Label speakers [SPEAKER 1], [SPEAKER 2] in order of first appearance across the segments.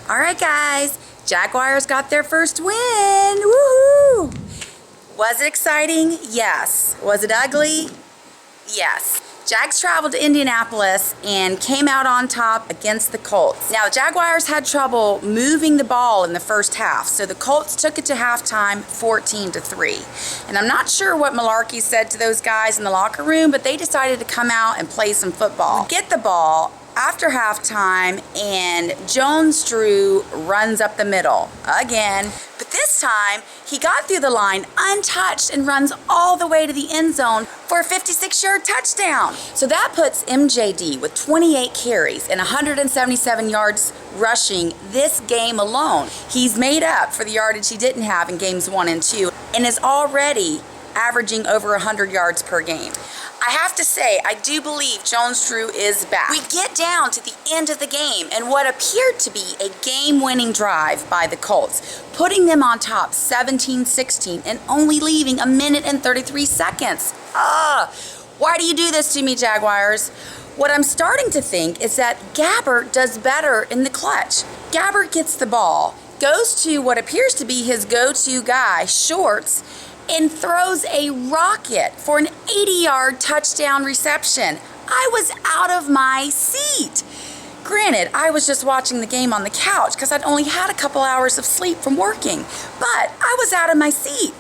[SPEAKER 1] All right, guys, Jaguars got their first win. Woohoo! Was it exciting? Yes. Was it ugly? Yes. Jags traveled to Indianapolis and came out on top against the Colts. Now, the Jaguars had trouble moving the ball in the first half, so the Colts took it to halftime 14-3. And I'm not sure what Malarkey said to those guys in the locker room, but they decided to come out and play some football. We get the ball after halftime, and Jones-Drew runs up the middle again. But this time, he got through the line untouched and runs all the way to the end zone for a 56-yard touchdown. So that puts MJD with 28 carries and 177 yards rushing this game alone. He's made up for the yardage he didn't have in games 1 and 2 and is already averaging over 100 yards per game. I have to say, I do believe Jones-Drew is back. We get down to the end of the game and what appeared to be a game-winning drive by the Colts, putting them on top 17-16 and only leaving a minute and 33 seconds. Why do you do this to me, Jaguars? What I'm starting to think is that Gabbert does better in the clutch. Gabbert gets the ball, goes to what appears to be his go-to guy, Shorts, and throws a rocket for an 80-yard touchdown reception. I was out of my seat. Granted, I was just watching the game on the couch because I'd only had a couple hours of sleep from working, but I was out of my seat.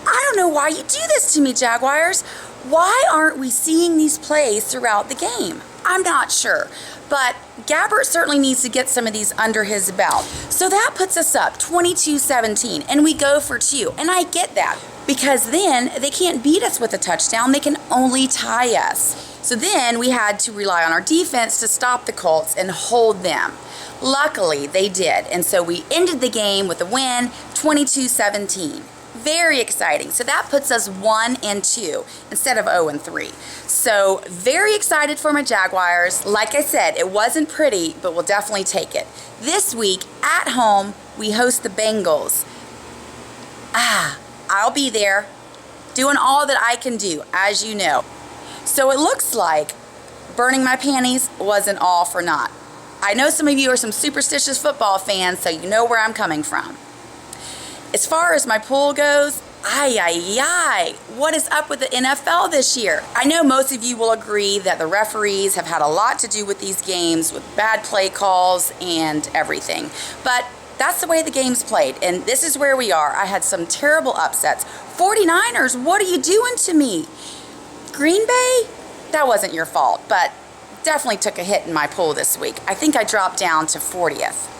[SPEAKER 1] I don't know why you do this to me, Jaguars. Why aren't we seeing these plays throughout the game? I'm not sure, but Gabbert certainly needs to get some of these under his belt. So that puts us up 22-17, and we go for 2. And I get that, because then they can't beat us with a touchdown. They can only tie us. So then we had to rely on our defense to stop the Colts and hold them. Luckily, they did. And so we ended the game with a win, 22-17. Very exciting. So that puts us 1-2 instead of 0-3. So very excited for my Jaguars. Like I said, it wasn't pretty, but we'll definitely take it. This week at home, we host the Bengals. I'll be there doing all that I can do, as you know. So it looks like burning my panties wasn't all for naught. I know some of you are some superstitious football fans, so you know where I'm coming from. As far as my pool goes, what is up with the NFL this year? I know most of you will agree that the referees have had a lot to do with these games, with bad play calls and everything. But that's the way the game's played, and this is where we are. I had some terrible upsets. 49ers, what are you doing to me? Green Bay? That wasn't your fault, but definitely took a hit in my pool this week. I think I dropped down to 40th.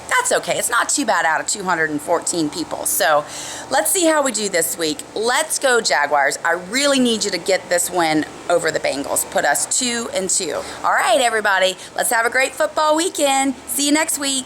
[SPEAKER 1] That's okay. It's not too bad out of 214 people. So let's see how we do this week. Let's go, Jaguars. I really need you to get this win over the Bengals. Put us 2-2. All right, everybody. Let's have a great football weekend. See you next week.